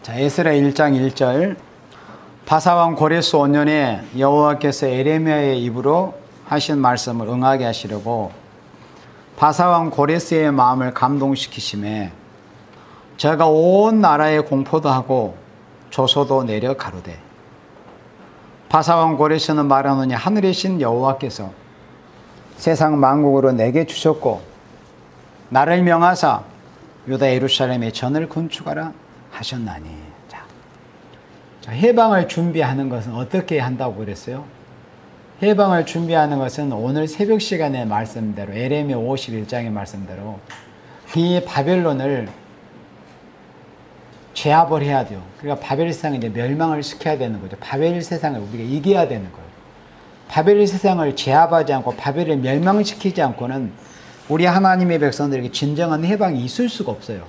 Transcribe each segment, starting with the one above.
자, 에스라 1장 1절. 바사왕 고레스 5년에 여호와께서 에레미야의 입으로 하신 말씀을 응하게 하시려고 바사왕 고레스의 마음을 감동시키심에 저가 온 나라에 공포도 하고 조소도 내려 가로되 바사왕 고레스는 말하노니 하늘의 신 여호와께서 세상 만국으로 내게 주셨고 나를 명하사 유다 예루살렘에 전을 건축하라 하셨나니. 자, 해방을 준비하는 것은 어떻게 한다고 그랬어요? 해방을 준비하는 것은 오늘 새벽 시간의 말씀대로 에레미야 51장의 말씀대로 이 바벨론을 제압을 해야 돼요. 그러니까 바벨 세상을 이제 멸망을 시켜야 되는 거죠. 바벨 세상을 우리가 이겨야 되는 거예요. 바벨 세상을 제압하지 않고 바벨을 멸망시키지 않고는 우리 하나님의 백성들에게 진정한 해방이 있을 수가 없어요.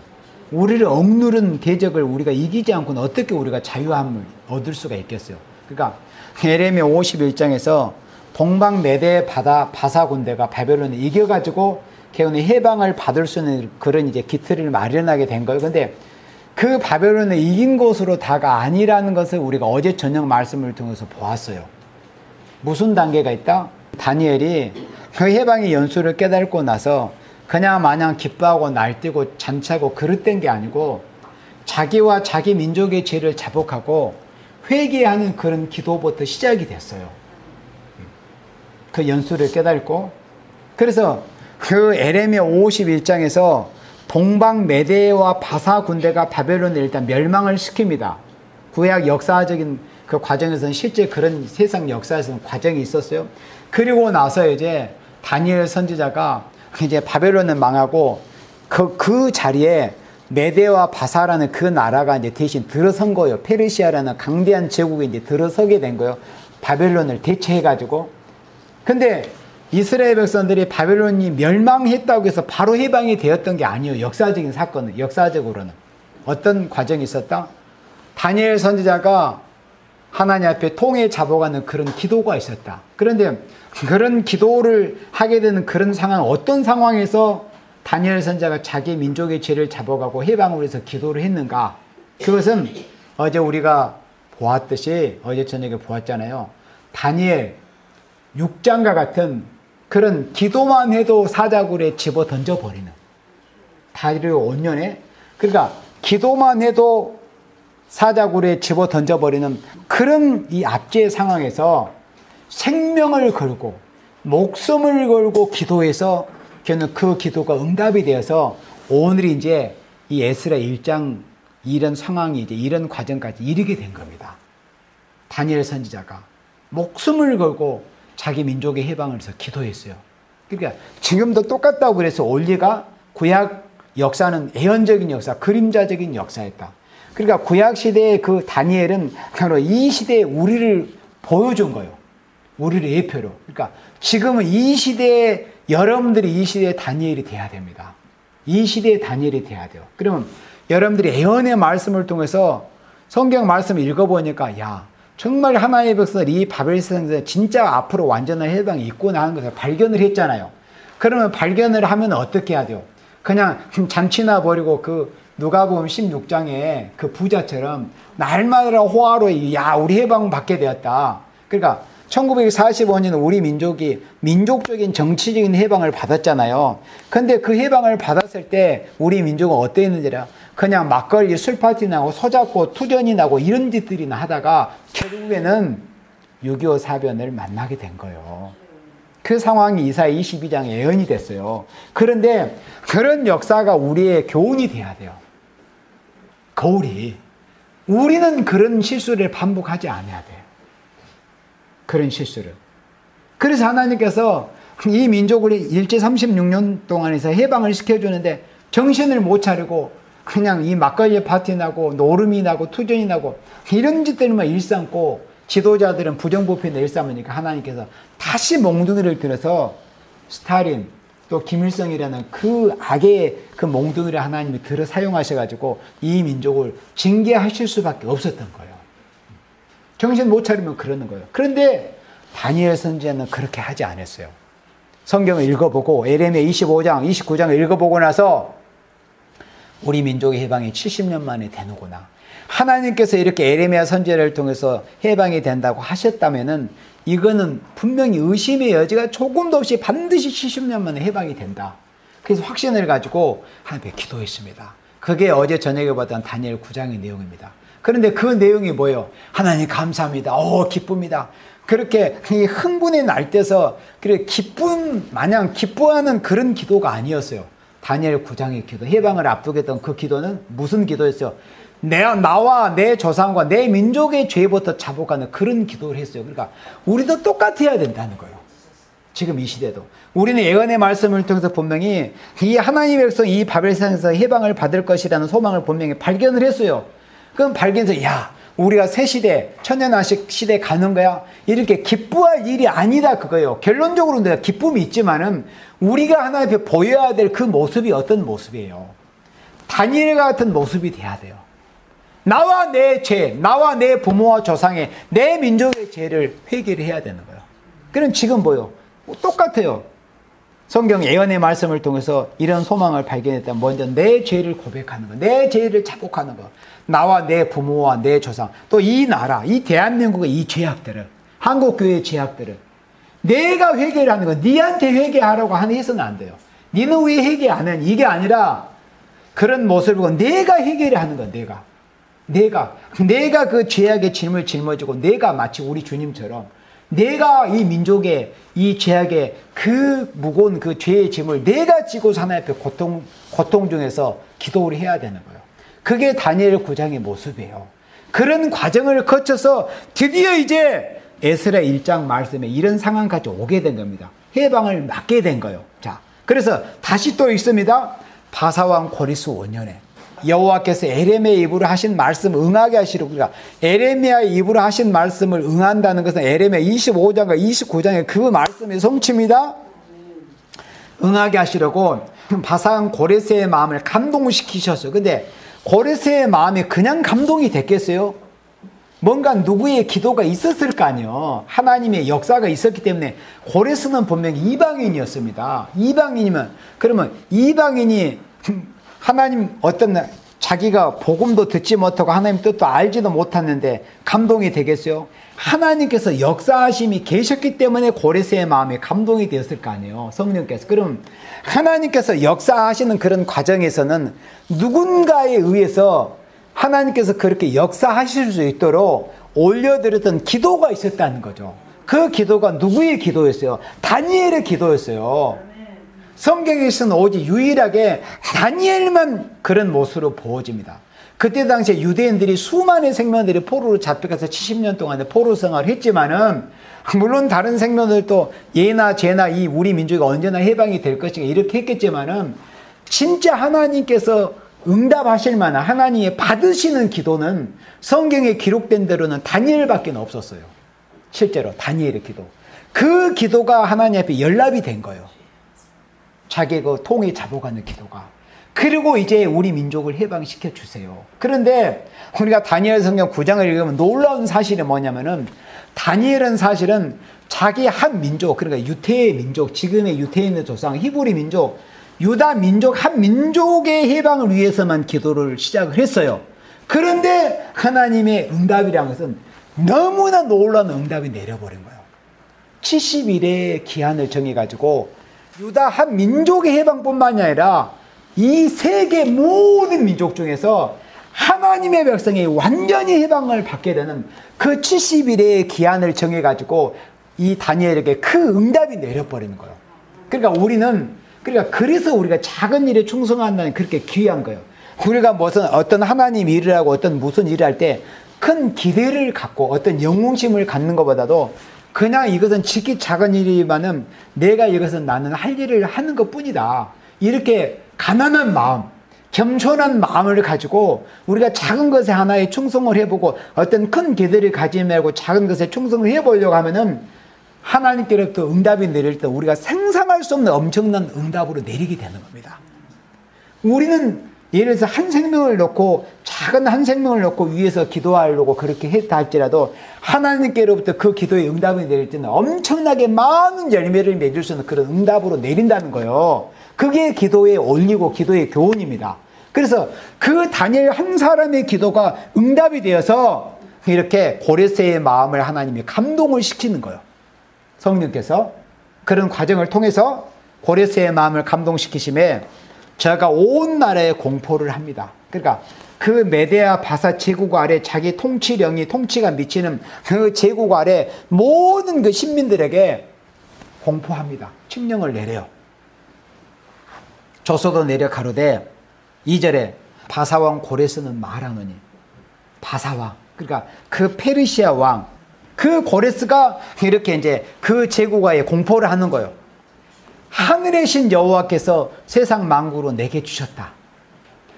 우리를 억누른 대적을 우리가 이기지 않고는 어떻게 우리가 자유함을 얻을 수가 있겠어요. 그러니까 에레미야 51장에서 동방 메대 바사 군대가 바벨론을 이겨가지고 개운히 해방을 받을 수 있는 그런 이제 기틀을 마련하게 된 거예요. 근데 그 바벨론을 이긴 것으로 다가 아니라는 것을 우리가 어제 저녁 말씀을 통해서 보았어요. 무슨 단계가 있다? 다니엘이 그 해방의 연수를 깨닫고 나서 그냥 마냥 기뻐하고 날뛰고 잔치하고 그릇된 게 아니고 자기와 자기 민족의 죄를 자복하고 회개하는 그런 기도부터 시작이 됐어요. 그 연수를 깨닫고. 그래서 그 에레미야 51장에서 동방 메대와 바사 군대가 바벨론을 일단 멸망을 시킵니다. 구약 역사적인 그 과정에서는 실제 그런 세상 역사에서는 과정이 있었어요. 그리고 나서 이제 다니엘 선지자가 이제 바벨론은 망하고 그 자리에 메대와 바사라는 그 나라가 이제 대신 들어선 거예요. 페르시아라는 강대한 제국이 이제 들어서게 된 거예요. 바벨론을 대체해가지고. 근데 이스라엘 백성들이 바벨론이 멸망했다고 해서 바로 해방이 되었던 게 아니에요. 역사적인 사건은, 역사적으로는. 어떤 과정이 있었다? 다니엘 선지자가 하나님 앞에 통에 잡아가는 그런 기도가 있었다. 그런데 그런 기도를 하게 되는 그런 상황, 어떤 상황에서 다니엘 선지자가 자기 민족의 죄를 잡아가고 해방을 위해서 기도를 했는가? 그것은 어제 우리가 보았듯이 어제 저녁에 보았잖아요. 다니엘 6장과 같은 그런 기도만 해도 사자굴에 집어 던져버리는 다리오 5년에 그러니까 기도만 해도 사자굴에 집어 던져버리는 그런 이 압제의 상황에서 생명을 걸고 목숨을 걸고 기도해서 걔는 그 기도가 응답이 되어서 오늘 이제 이 에스라 1장 이런 상황이 이제 이런 과정까지 이르게 된 겁니다. 다니엘 선지자가 목숨을 걸고 자기 민족의 해방을 위해서 기도했어요. 그러니까 지금도 똑같다고 그래서 원리가 구약 역사는 예언적인 역사, 그림자적인 역사였다. 그러니까 구약 시대의 그 다니엘은 바로 이 시대에 우리를 보여준 거예요. 우리를 예표로. 그러니까 지금은 이 시대에 여러분들이 이 시대에 다니엘이 돼야 됩니다. 이 시대에 다니엘이 돼야 돼요. 그러면 여러분들이 예언의 말씀을 통해서 성경 말씀을 읽어보니까 야 정말 하나님의 백성들이 이 바벨 세상에서 진짜 앞으로 완전한 해방이 있구나 하는 것을 발견을 했잖아요. 그러면 발견을 하면 어떻게 해야 돼요? 그냥 잔치나 버리고 그 누가복음 16장에 그 부자처럼 날마다 호화로 야 우리 해방 받게 되었다. 그러니까 1945년 우리 민족이 민족적인 정치적인 해방을 받았잖아요. 근데 그 해방을 받았을 때 우리 민족은 어땠는지라 그냥 막걸리 술파티 나고 소잡고 투전이 나고 이런 짓들이나 하다가 결국에는 6.25 사변을 만나게 된 거예요. 그 상황이 이사야 22장에 예언이 됐어요. 그런데 그런 역사가 우리의 교훈이 돼야 돼요. 거울이. 우리는 그런 실수를 반복하지 않아야 돼요. 그런 실수를. 그래서 하나님께서 이 민족을 일제 36년 동안에서 해방을 시켜주는데 정신을 못 차리고 그냥 이 막걸리 파티 나고 노름이 나고 투전이 나고 이런 짓들만 일삼고 지도자들은 부정부패나 일삼으니까 하나님께서 다시 몽둥이를 들어서 스탈린 또 김일성이라는 그 악의 그 몽둥이를 하나님이 들어 사용하셔가지고 이 민족을 징계하실 수밖에 없었던 거예요. 정신 못 차리면 그러는 거예요. 그런데 다니엘 선지자는 그렇게 하지 않았어요. 성경을 읽어보고 에레미야 25장, 29장을 읽어보고 나서 우리 민족의 해방이 70년 만에 되는구나. 하나님께서 이렇게 에레미야 선지자를 통해서 해방이 된다고 하셨다면은 이거는 분명히 의심의 여지가 조금도 없이 반드시 70년 만에 해방이 된다. 그래서 확신을 가지고 하나님께 기도했습니다. 그게 어제 저녁에 봤던 다니엘 9장의 내용입니다. 그런데 그 내용이 뭐예요? 하나님 감사합니다. 기쁩니다. 그렇게 이 흥분의 날때서 그래 마냥 기뻐하는 그런 기도가 아니었어요. 다니엘 9장의 기도, 해방을 앞두게 했던 그 기도는 무슨 기도였어요? 나와 내 조상과 내 민족의 죄부터 자복하는 그런 기도를 했어요. 그러니까 우리도 똑같아야 된다는 거예요. 지금 이 시대도. 우리는 예언의 말씀을 통해서 분명히 이 하나님의 백성 이 바벨상에서 해방을 받을 것이라는 소망을 분명히 발견을 했어요. 그럼 발견해서 우리가 새 시대, 천년왕식 시대에 가는 거야? 이렇게 기뻐할 일이 아니다 그거예요. 결론적으로는 내가 기쁨이 있지만은 우리가 하나님 앞에 보여야 될 그 모습이 어떤 모습이에요? 다니엘 같은 모습이 돼야 돼요. 나와 내 죄, 나와 내 부모와 조상의, 내 민족의 죄를 회개를 해야 되는 거예요. 그럼 지금 뭐요? 똑같아요. 성경 예언의 말씀을 통해서 이런 소망을 발견했다면 먼저 내 죄를 고백하는 거, 내 죄를 자복하는 거, 나와 내 부모와 내 조상, 또 이 나라, 이 대한민국의 이 죄악들을, 한국교회의 죄악들을 내가 회개를 하는 거, 니한테 회개하라고 해서는 안 돼요. 니는 왜 회개 안 해? 이게 아니라 그런 모습을 보고 내가 회개를 하는 거, 내가 그 죄악의 짐을 짊어지고 내가 마치 우리 주님처럼 내가 이 민족의 이 죄악의 그 무거운 그 죄의 짐을 내가 지고 하나님 앞에 고통 중에서 기도를 해야 되는 거예요. 그게 다니엘 9장의 모습이에요. 그런 과정을 거쳐서 드디어 이제 에스라 1장 말씀에 이런 상황까지 오게 된 겁니다. 해방을 맞게 된 거예요. 자, 그래서 다시 또 있습니다. 바사왕 고리스 5년에 여호와께서 에레미야의 입으로 하신 말씀 응하게 하시려고. 그러니까 에레미야의 입으로 하신 말씀을 응한다는 것은 에레미야 25장과 29장의 그 말씀의 성취입니다. 응하게 하시려고 바사왕 고레스의 마음을 감동시키셨어요. 근데 고레스의 마음이 그냥 감동이 됐겠어요? 뭔가 누구의 기도가 있었을 거 아니에요. 하나님의 역사가 있었기 때문에. 고레스는 분명히 이방인이었습니다. 이방인이면 그러면 이방인이 하나님 자기가 복음도 듣지 못하고 하나님 뜻도 알지도 못했는데 감동이 되겠어요? 하나님께서 역사하심이 계셨기 때문에 고레스의 마음에 감동이 되었을 거 아니에요. 성령께서. 그럼 하나님께서 역사하시는 그런 과정에서는 누군가에 의해서 하나님께서 그렇게 역사하실 수 있도록 올려드렸던 기도가 있었다는 거죠. 그 기도가 누구의 기도였어요? 다니엘의 기도였어요. 성경에서는 오직 유일하게 다니엘만 그런 모습으로 보여집니다. 그때 당시에 유대인들이 수많은 생명들이 포로로 잡혀가서 70년 동안에 포로 생활을 했지만은 물론 다른 생명들도 예나 죄나 이 우리 민족이 언제나 해방이 될 것인가 이렇게 했겠지만은 진짜 하나님께서 응답하실 만한 하나님의 받으시는 기도는 성경에 기록된 대로는 다니엘밖에 없었어요. 실제로 다니엘의 기도. 그 기도가 하나님 앞에 연락이 된 거예요. 자기의 그 통에 잡아가는 기도가. 그리고 이제 우리 민족을 해방시켜 주세요. 그런데 우리가 다니엘 성경 9장을 읽으면 놀라운 사실이 뭐냐면은 다니엘은 사실은 자기 한 민족, 그러니까 유태의 민족, 지금의 유태인의 조상 히브리 민족, 유다 민족 한 민족의 해방을 위해서만 기도를 시작을 했어요. 그런데 하나님의 응답이라는 것은 너무나 놀라운 응답이 내려버린 거예요. 70일의 기한을 정해가지고 유다 한 민족의 해방뿐만이 아니라 이 세계 모든 민족 중에서 하나님의 백성이 완전히 해방을 받게 되는 그 70일의 기한을 정해가지고 이 다니엘에게 그 응답이 내려버리는 거예요. 그래서 우리가 작은 일에 충성한다는 그렇게 귀한 거예요. 우리가 어떤 하나님 일을 하고 무슨 일을 할 때 큰 기대를 갖고 어떤 영웅심을 갖는 것보다도 그냥 이것은 지극히 작은 일이지만은 내가 이것은 나는 할 일을 하는 것 뿐이다. 이렇게 가난한 마음, 겸손한 마음을 가지고 우리가 작은 것에 하나에 충성을 해보고 어떤 큰 기대를 가지지 말고 작은 것에 충성을 해보려고 하면은 하나님께로부터 응답이 내릴 때 우리가 상상할 수 없는 엄청난 응답으로 내리게 되는 겁니다. 우리는 예를 들어서 한 생명을 놓고 작은 한 생명을 놓고 위해서 기도하려고 그렇게 했다 할지라도 하나님께로부터 그 기도의 응답이 내릴 때는 엄청나게 많은 열매를 맺을 수 있는 그런 응답으로 내린다는 거예요. 그게 기도의 원리고 기도의 교훈입니다. 그래서 그 다니엘 한 사람의 기도가 응답이 되어서 이렇게 고레스의 마음을 하나님이 감동을 시키는 거예요. 성령께서 그런 과정을 통해서 고레스의 마음을 감동시키심에 저가 온 나라에 공포를 합니다. 그러니까 그 메데아 바사 제국 아래 자기 통치가 미치는 그 제국 아래 모든 그 신민들에게 공포합니다. 칙령을 내려요. 조서도 내려 가로되 2절에 바사왕 고레스는 말하노니, 바사왕, 그러니까 그 페르시아 왕, 그 고레스가 이렇게 이제 그 제국아에 공포를 하는 거예요. 하늘의 신 여호와께서 세상 만국으로 내게 주셨다.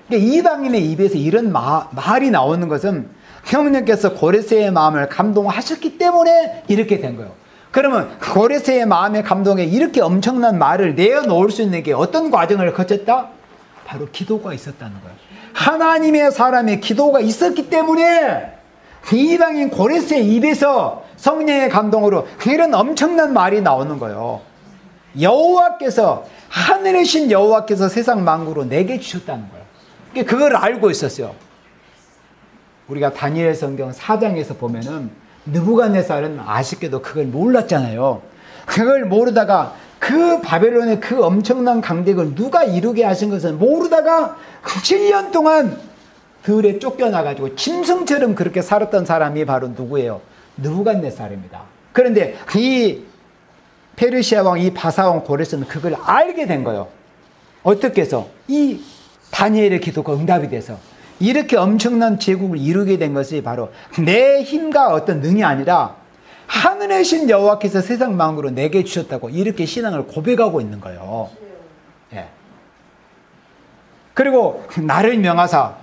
그러니까 이방인의 입에서 이런 말이 나오는 것은 성령께서 고레스의 마음을 감동하셨기 때문에 이렇게 된 거예요. 그러면 고레스의 마음의 감동에 이렇게 엄청난 말을 내어놓을 수 있는 게 어떤 과정을 거쳤다? 바로 기도가 있었다는 거예요. 하나님의 사람의 기도가 있었기 때문에 이방인 고레스의 입에서 성령의 감동으로 이런 엄청난 말이 나오는 거예요. 여호와께서, 하늘의 신 여호와께서 세상 만국으로 내게 주셨다는 거예요. 그걸 알고 있었어요. 우리가 다니엘 성경 4장에서 보면은 느부갓네살은 아쉽게도 그걸 몰랐잖아요. 그걸 모르다가 그 바벨론의 그 엄청난 강대국을 누가 이루게 하신 것을 모르다가 7년 동안 들에 쫓겨나가지고 짐승처럼 그렇게 살았던 사람이 바로 누구예요? 느부갓네살입니다. 그런데 이 페르시아 왕, 이 바사왕 고레스는 그걸 알게 된 거예요. 어떻게 해서? 이 다니엘의 기도가 응답이 돼서 이렇게 엄청난 제국을 이루게 된 것이 바로 내 힘과 어떤 능이 아니라 하늘의 신 여호와께서 세상 만국으로 내게 주셨다고 이렇게 신앙을 고백하고 있는 거예요. 예. 그리고 나를 명하사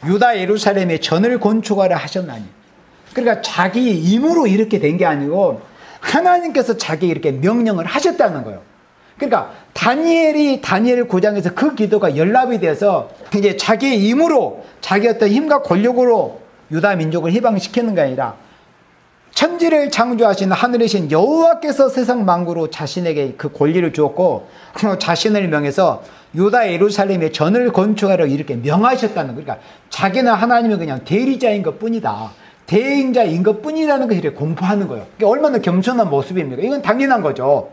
유다 예루살렘에 전을 건축하라 하셨나니, 그러니까 자기 힘으로 이렇게 된 게 아니고 하나님께서 자기 이렇게 명령을 하셨다는 거예요. 그러니까 다니엘 9장에서 그 기도가 연락이 되어서 이제 자기의 힘으로, 자기 어떤 힘과 권력으로 유다 민족을 해방시키는 게 아니라 천지를 창조하신 하늘의 신 여호와께서 세상 만국으로 자신에게 그 권리를 주었고 자신을 명해서 유다 예루살렘에 전을 건축하라고 이렇게 명하셨다는 거예요. 그러니까 자기는 하나님은 그냥 대리자인 것 뿐이다, 대행자인 것 뿐이라는 것을 이렇게 공포하는 거예요. 이게 얼마나 겸손한 모습입니까? 이건 당연한 거죠.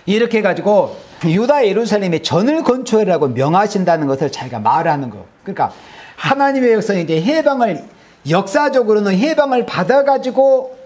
이렇게 해가지고 유다 예루살렘에 전을 건축하라고 명하신다는 것을 자기가 말하는 거예요. 그러니까 하나님의 백성이 이제 해방을, 역사적으로는 해방을 받아가지고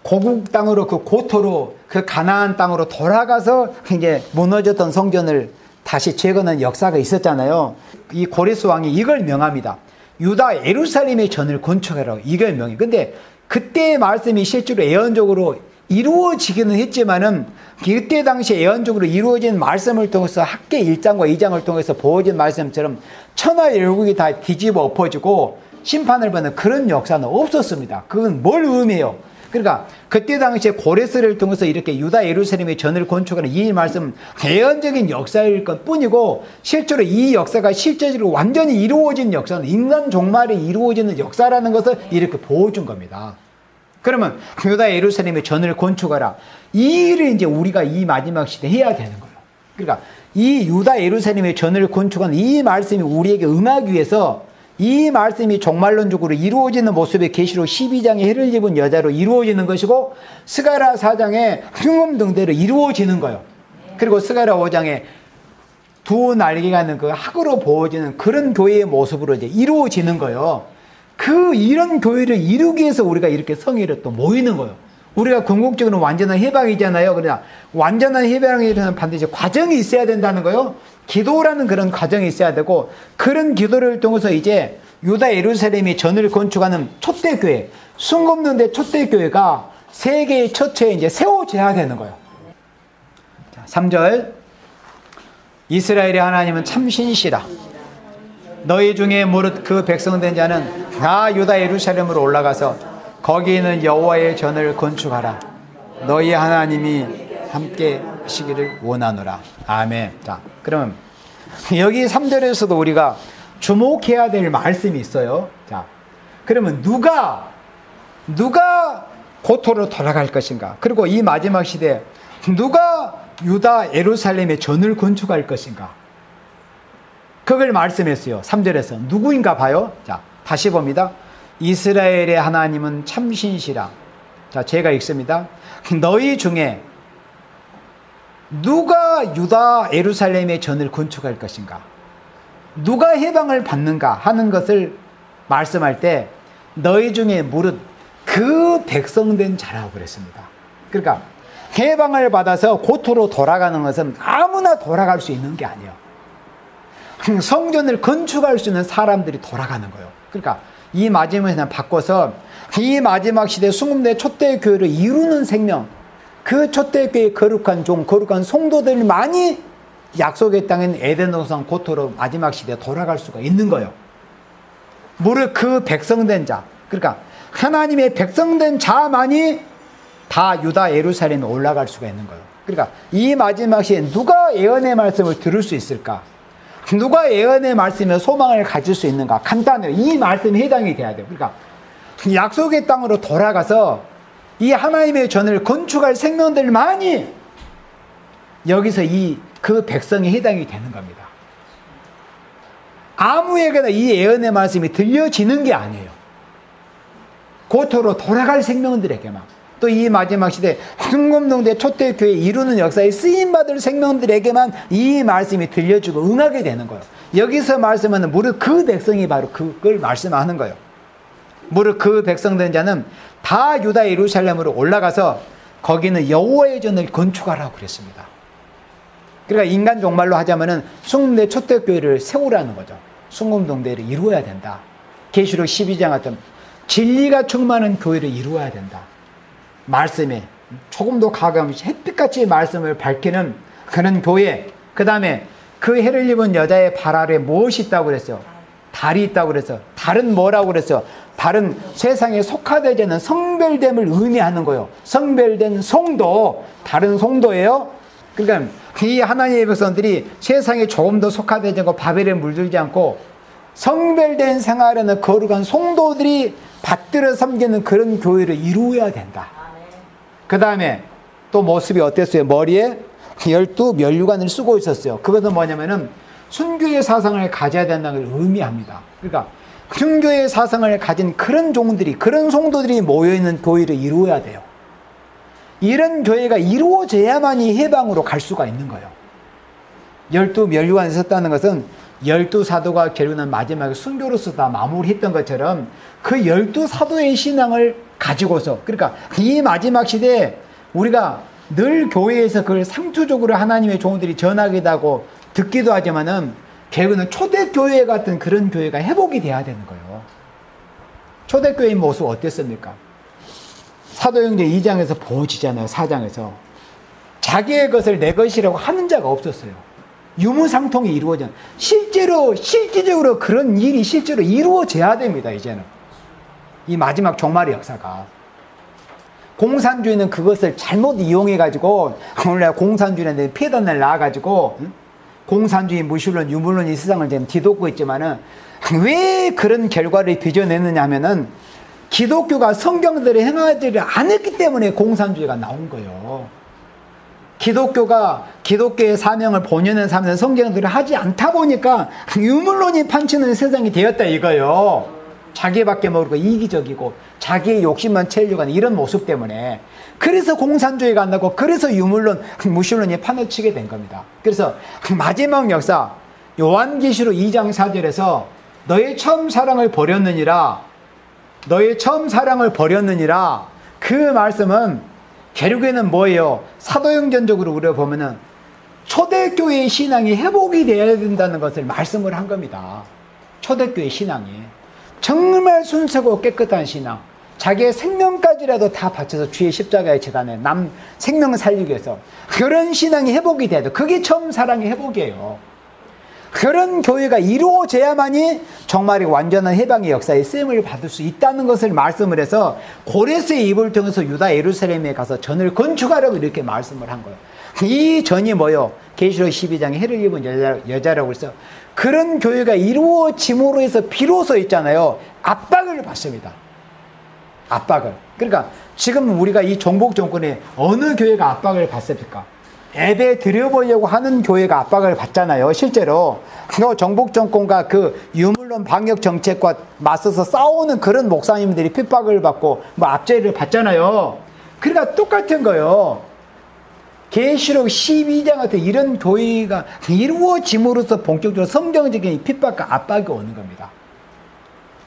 고국 땅으로, 그 고토로, 그 가나안 땅으로 돌아가서 이제 무너졌던 성전을 다시 재건한 역사가 있었잖아요. 이 고레스 왕이 이걸 명합니다. 유다 예루살렘의 전을 건축하라고 이걸 명해. 근데 그때의 말씀이 실제로 예언적으로 이루어지기는 했지만은 그때 당시에 예언적으로 이루어진 말씀을 통해서 학계 1장과 2장을 통해서 보여진 말씀처럼 천하열국이 다 뒤집어 엎어지고 심판을 받는 그런 역사는 없었습니다. 그건 뭘 의미해요? 그러니까 그때 당시에 고레스를 통해서 이렇게 유다 예루살렘의 전을 건축하는 이 말씀은 예언적인 역사일 것 뿐이고 실제로 이 역사가 실제적으로 완전히 이루어진 역사는 인간 종말이 이루어지는 역사라는 것을 이렇게 보여준 겁니다. 그러면 유다 예루살렘의 전을 건축하라, 이 일을 이제 우리가 이 마지막 시대에 해야 되는 거예요. 그러니까 이 유다 예루살렘의 전을 건축하는 이 말씀이 우리에게 응하기 위해서 이 말씀이 종말론적으로 이루어지는 모습의 계시록 12장의 해를 입은 여자로 이루어지는 것이고 스가랴 4장의 흉음등대로 이루어지는 거예요. 그리고 스가랴 5장에 두 날개가 있는 그 학으로 보여지는 그런 교회의 모습으로 이제 이루어지는 거예요. 이런 교회를 이루기 위해서 우리가 이렇게 성회를 또 모이는 거예요. 우리가 궁극적으로 완전한 해방이잖아요. 그러나 완전한 해방에 이르는 반드시 과정이 있어야 된다는 거예요. 기도라는 그런 과정이 있어야 되고, 그런 기도를 통해서 이제 유다 예루살렘이 전을 건축하는 초대교회, 숨없는데 초대교회가 세계의 처처에 이제 세워져야 되는 거예요. 자, 3절. 이스라엘의 하나님은 참 신이시라. 너희 중에 무릇 그 백성된 자는 다 유다 예루살렘으로 올라가서 거기 있는 여호와의 전을 건축하라. 너희 하나님이 함께 하시기를 원하노라. 아멘. 자, 그러면 여기 3절에서도 우리가 주목해야 될 말씀이 있어요. 자, 그러면 누가 고토로 돌아갈 것인가? 그리고 이 마지막 시대에 누가 유다 예루살렘의 전을 건축할 것인가? 그걸 말씀했어요. 3절에서 누구인가 봐요. 자, 다시 봅니다. 이스라엘의 하나님은 참신시라. 자, 제가 읽습니다. 너희 중에 누가 유다 예루살렘의 전을 건축할 것인가? 누가 해방을 받는가 하는 것을 말씀할 때 너희 중에 무릇 그 백성된 자라고 그랬습니다. 그러니까 해방을 받아서 고토로 돌아가는 것은 아무나 돌아갈 수 있는 게 아니에요. 성전을 건축할 수 있는 사람들이 돌아가는 거예요. 그러니까 이 마지막에 바꿔서 이 마지막 시대 순금대 초대 교회를 이루는 생명, 그 초대 교회의 거룩한 종, 거룩한 성도들이 많이 약속의 땅인 에덴 동산 고토로 마지막 시대에 돌아갈 수가 있는 거예요. 무릇 그 백성된 자, 그러니까 하나님의 백성된 자만이 다 유다 예루살렘에 올라갈 수가 있는 거예요. 그러니까 이 마지막 시대에 누가 예언의 말씀을 들을 수 있을까? 누가 예언의 말씀에 소망을 가질 수 있는가? 간단해요. 이 말씀에 해당이 돼야 돼요. 그러니까 약속의 땅으로 돌아가서 이 하나님의 전을 건축할 생명들만이 여기서 그 백성에 해당이 되는 겁니다. 아무에게나 이 예언의 말씀이 들려지는 게 아니에요. 고토로 돌아갈 생명들에게만, 또 이 마지막 시대 순금동대 초대교회 이루는 역사에 쓰임받을 생명들에게만 이 말씀이 들려주고 응하게 되는 거예요. 여기서 말씀하는 무릇 그 백성이 바로 그걸 말씀하는 거예요. 무릇 그 백성된 자는 다 유다 예루살렘으로 올라가서 거기는 여호와의 전을 건축하라고 그랬습니다. 그러니까 인간 종말로 하자면은 순금동대 초대교회를 세우라는 거죠. 순금동대를 이루어야 된다. 계시록 12장 같은 진리가 충만한 교회를 이루어야 된다. 말씀에 조금 더 가감없이 햇빛같이 말씀을 밝히는 그런 교회. 그 다음에 그 해를 입은 여자의 발 아래 무엇이 있다고 그랬어요? 달이 있다고 그랬어요. 달은 뭐라고 그랬어요? 달은 세상에 속하되지 않는 성별됨을 의미하는 거예요. 성별된 성도, 다른 성도예요. 그러니까 이 하나님의 백성들이 세상에 조금 더 속하되지 않고 바벨에 물들지 않고 성별된 생활하는 거룩한 성도들이 받들어 섬기는 그런 교회를 이루어야 된다. 그 다음에 또 모습이 어땠어요? 머리에 12면류관을 쓰고 있었어요. 그것은 뭐냐면은 순교의 사상을 가져야 된다는 걸 의미합니다. 그러니까 순교의 사상을 가진 그런 종들이, 그런 성도들이 모여있는 교회를 이루어야 돼요. 이런 교회가 이루어져야만이 해방으로 갈 수가 있는 거예요. 12면류관을 썼다는 것은 12사도가 결국은 마지막에 순교로서 다 마무리했던 것처럼 그 12사도의 신앙을 가지고서, 그러니까 이 마지막 시대에 우리가 늘 교회에서 그걸 상투적으로 하나님의 종들이 전하기도 하고 듣기도 하지만은 결국은 초대교회 같은 그런 교회가 회복이 돼야 되는 거예요. 초대교회의 모습 어땠습니까? 사도행전 2장에서 보여지잖아요. 4장에서 자기의 것을 내 것이라고 하는 자가 없었어요. 유무상통이 이루어져. 실질적으로 그런 일이 실제로 이루어져야 됩니다. 이제는 이 마지막 종말의 역사가. 공산주의는 그것을 잘못 이용해가지고 오늘 공산주의한테 폐단을 낳아가지고 공산주의, 무신론, 유물론이 세상을 지금 뒤덮고 있지만은 왜 그런 결과를 빚어내느냐 하면은 기독교가 성경대로 행하지 않았기 때문에 공산주의가 나온 거예요. 기독교가 기독교의 사명을 본연의 사명을 성경대로 하지 않다 보니까 유물론이 판치는 세상이 되었다 이거예요. 자기밖에 모르고 이기적이고 자기의 욕심만 채우려고 하는 이런 모습 때문에, 그래서 공산주의가 안 나고 그래서 유물론, 무신론이 판을 치게 된 겁니다. 그래서 마지막 역사 요한계시록 2장 4절에서 너의 처음 사랑을 버렸느니라, 너의 처음 사랑을 버렸느니라, 그 말씀은 결국에는 뭐예요? 사도행전적으로 우리가 보면은 초대교회의 신앙이 회복이 되어야 된다는 것을 말씀을 한 겁니다. 초대교회 신앙이 정말 순수하고 깨끗한 신앙, 자기의 생명까지라도 다 바쳐서 주의 십자가의 재단에 남 생명을 살리기 위해서 그런 신앙이 회복이 돼야 돼요. 그게 처음 사랑의 회복이에요. 그런 교회가 이루어져야만이 정말 완전한 해방의 역사에 쓰임을 받을 수 있다는 것을 말씀을 해서 고레스의 입을 통해서 유다 예루살렘에 가서 전을 건축하라고 이렇게 말씀을 한 거예요. 이 전이 뭐요? 계시록 12장에 해를 입은 여자라고 해서 그런 교회가 이루어짐으로 해서 비로소 있잖아요. 압박을 받습니다. 압박을. 그러니까 지금 우리가 이 정복 정권에 어느 교회가 압박을 받습니까? 예배 드려보려고 하는 교회가 압박을 받잖아요. 실제로 정복 정권과 그 유물론 방역 정책과 맞서서 싸우는 그런 목사님들이 핍박을 받고 뭐 압제를 받잖아요. 그러니까 똑같은 거예요. 계시록 12장 같은 이런 교회가 이루어짐으로써 본격적으로 성경적인 핍박과 압박이 오는 겁니다.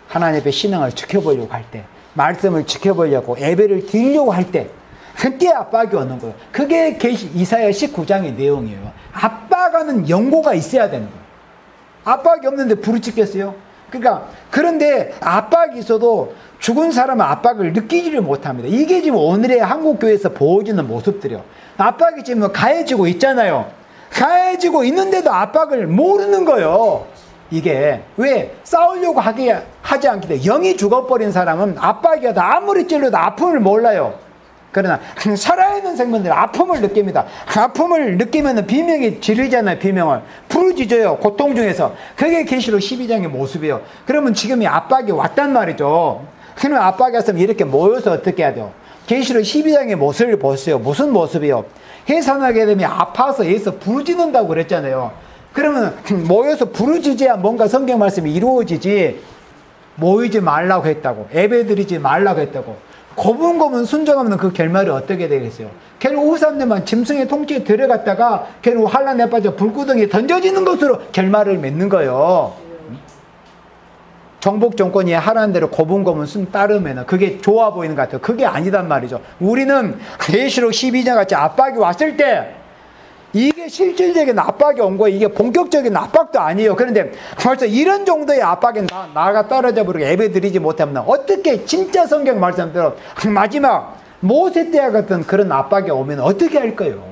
하나님 앞에 신앙을 지켜보려고 할 때, 말씀을 지켜보려고 예배를 드리려고 할 때 그때 압박이 오는 거예요. 그게 이사야 19장의 내용이에요. 압박하는 연고가 있어야 되는 거예요. 압박이 없는데 부르짖겠어요? 그러니까 그런데 압박이 있어도 죽은 사람은 압박을 느끼지를 못합니다. 이게 지금 오늘의 한국교회에서 보여지는 모습들이요. 압박이 지금 가해지고 있잖아요. 가해지고 있는데도 압박을 모르는 거예요. 이게 왜 싸우려고 하지 않기 때문에 영이 죽어버린 사람은 압박이 와도 아무리 찔러도 아픔을 몰라요. 그러나 살아있는 생명들은 아픔을 느낍니다. 아픔을 느끼면 비명이 지르잖아요. 비명을 부르짖어요. 고통 중에서. 그게 계시록 12장의 모습이에요. 그러면 지금 이 압박이 왔단 말이죠. 그러면 압박이 왔으면 이렇게 모여서 어떻게 해야 돼요? 계시록 12장의 모습을 보세요. 무슨 모습이요? 해산하게 되면 아파서 예서 부르짖는다고 그랬잖아요. 그러면 모여서 부르짖어야 뭔가 성경 말씀이 이루어지지, 모이지 말라고 했다고, 예배드리지 말라고 했다고, 고분고분 순종하면 그 결말이 어떻게 되겠어요? 결국 후삼년만 짐승의 통치에 들어갔다가 결국 환란에 빠져 불구덩이에 던져지는 것으로 결말을 맺는 거예요. 정복 정권이 하라는 대로 고분고분 따르면 그게 좋아 보이는 것 같아요. 그게 아니단 말이죠. 우리는 계시록 12장 같이 압박이 왔을 때 이게 실질적인 압박이 온 거예요. 이게 본격적인 압박도 아니에요. 그런데 벌써 이런 정도의 압박에 나가 떨어져 버리고 예배 드리지 못하면 어떻게 진짜 성경 말씀대로 마지막 모세 때와 같은 그런 압박이 오면 어떻게 할 거예요?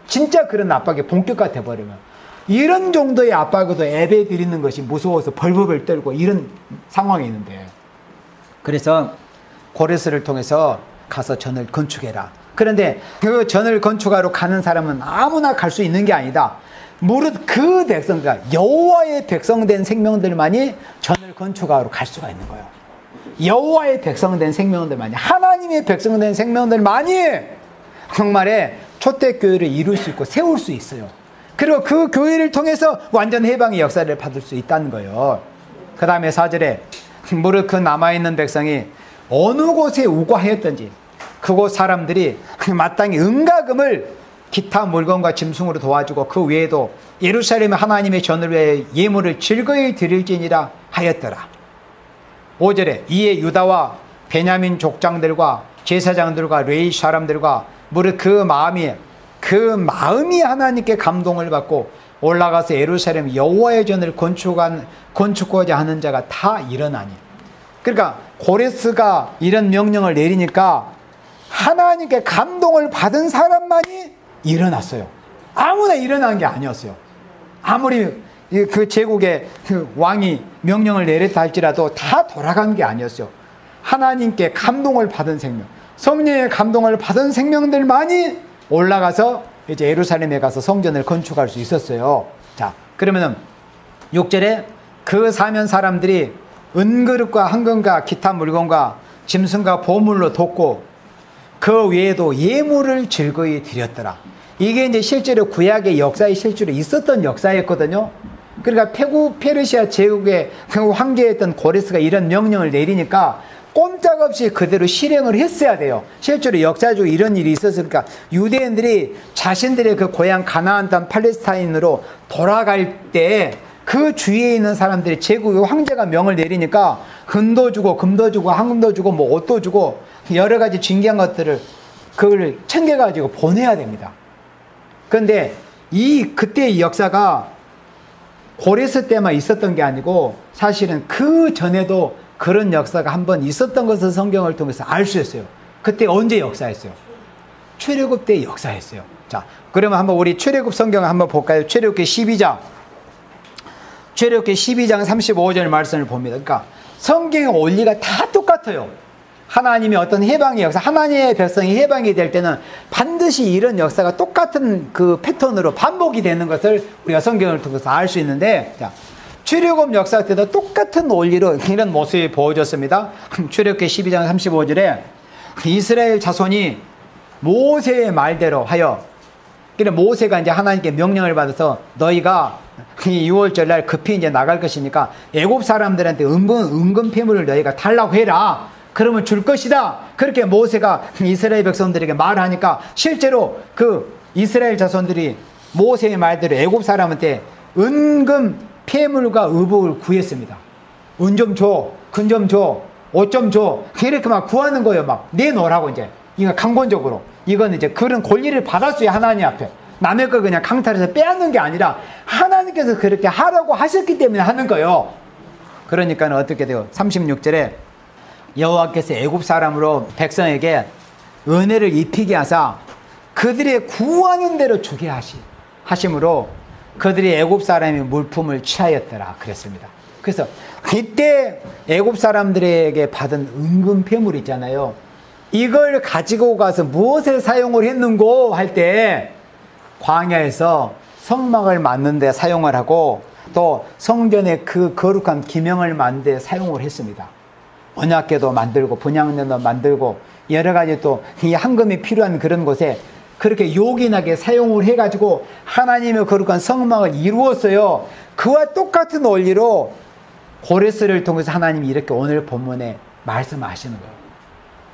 진짜 그런 압박이 본격화 돼버리면 이런 정도의 압박에도 예배 드리는 것이 무서워서 벌벌 떨고 이런 상황이 있는데, 그래서 고레스를 통해서 가서 전을 건축해라. 그런데 그 전을 건축하러 가는 사람은 아무나 갈 수 있는 게 아니다. 무릇 그 백성과 여호와의 백성된 생명들만이 전을 건축하러 갈 수가 있는 거예요. 여호와의 백성된 생명들만이, 하나님의 백성된 생명들만이 정말에 초대교회를 이룰 수 있고 세울 수 있어요. 그리고 그 교회를 통해서 완전 해방의 역사를 받을 수 있다는 거예요. 그 다음에 4절에 무릇 그 남아있는 백성이 어느 곳에 우거하였든지 그곳 사람들이 마땅히 은가금을 기타 물건과 짐승으로 도와주고 그 외에도 예루살렘 하나님의 전을 위해 예물을 즐거이 드릴지니라 하였더라. 5절에 이에 유다와 베냐민 족장들과 제사장들과 레위 사람들과 무릇 그 마음이 하나님께 감동을 받고 올라가서 예루살렘 여호와의 전을 건축하고자 하는 자가 다 일어나니. 그러니까 고레스가 이런 명령을 내리니까 하나님께 감동을 받은 사람만이 일어났어요. 아무나 일어난 게 아니었어요. 아무리 그 제국의 그 왕이 명령을 내렸다 할지라도 다 돌아간 게 아니었어요. 하나님께 감동을 받은 생명, 성령의 감동을 받은 생명들만이 올라가서 이제 예루살렘에 가서 성전을 건축할 수 있었어요. 자, 그러면은 6절에 그 사면 사람들이 은그릇과 황금과 기타 물건과 짐승과 보물로 돕고 그 외에도 예물을 즐거이 드렸더라. 이게 이제 실제로 구약의 역사에 실제로 있었던 역사였거든요. 그러니까 페르시아 제국의 황제였던 고레스가 이런 명령을 내리니까 꼼짝없이 그대로 실행을 했어야 돼요. 실제로 역사적으로 이런 일이 있었으니까 유대인들이 자신들의 그 고향 가나안 땅 팔레스타인으로 돌아갈 때 그 주위에 있는 사람들이 제국의 황제가 명을 내리니까 금도 주고 금도 주고 황금도 주고 뭐 옷도 주고 여러 가지 진귀한 것들을 그걸 챙겨가지고 보내야 됩니다. 그런데 그때의 역사가 고레스 때만 있었던 게 아니고 사실은 그 전에도 그런 역사가 한번 있었던 것을 성경을 통해서 알 수 있어요. 그때 언제 역사했어요? 출애굽 때 역사했어요. 자, 그러면 한번 우리 출애굽 성경을 한번 볼까요? 출애굽기 12장 35절 말씀을 봅니다. 그러니까 성경의 원리가 다 똑같아요. 하나님의 어떤 해방의 역사, 하나님의 백성이 해방이 될 때는 반드시 이런 역사가 똑같은 그 패턴으로 반복이 되는 것을 우리가 성경을 통해서 알 수 있는데, 자, 출애굽 역사 때도 똑같은 원리로 이런 모습이 보여졌습니다. 출애굽기 12장 35절에 이스라엘 자손이 모세의 말대로 하여 그래 모세가 이제 하나님께 명령을 받아서 너희가 이 6월절 날 급히 이제 나갈 것이니까 애굽 사람들한테 은금 폐물을 너희가 달라고 해라. 그러면 줄 것이다. 그렇게 모세가 이스라엘 백성들에게 말하니까 실제로 그 이스라엘 자손들이 모세의 말대로 애굽 사람한테 은금 폐물과 의복을 구했습니다. 은 좀 줘, 금 좀 줘, 옷 좀 줘. 이렇게 막 구하는 거예요. 막 내놓으라고 이제. 이거 강권적으로. 이건 이제 그런 권리를 받았어요. 하나님 앞에. 남의 걸 그냥 강탈해서 빼앗는 게 아니라 하나님께서 그렇게 하라고 하셨기 때문에 하는 거예요. 그러니까 어떻게 돼요? 36절에 여호와께서 애굽 사람으로 백성에게 은혜를 입히게 하사 그들의 구하는 대로 주게 하심으로 그들이 애굽 사람의 물품을 취하였더라 그랬습니다. 그래서 이때 애굽 사람들에게 받은 은금 폐물 있잖아요. 이걸 가지고 가서 무엇에 사용을 했는고 할 때 광야에서 성막을 만든 데 사용을 하고 또 성전의 그 거룩한 기명을 만든 데 사용을 했습니다. 언약궤도 만들고 분향단도 만들고 여러 가지 또 이 황금이 필요한 그런 곳에 그렇게 요긴하게 사용을 해가지고 하나님의 거룩한 성막을 이루었어요. 그와 똑같은 원리로 고레스를 통해서 하나님이 이렇게 오늘 본문에 말씀하시는 거예요.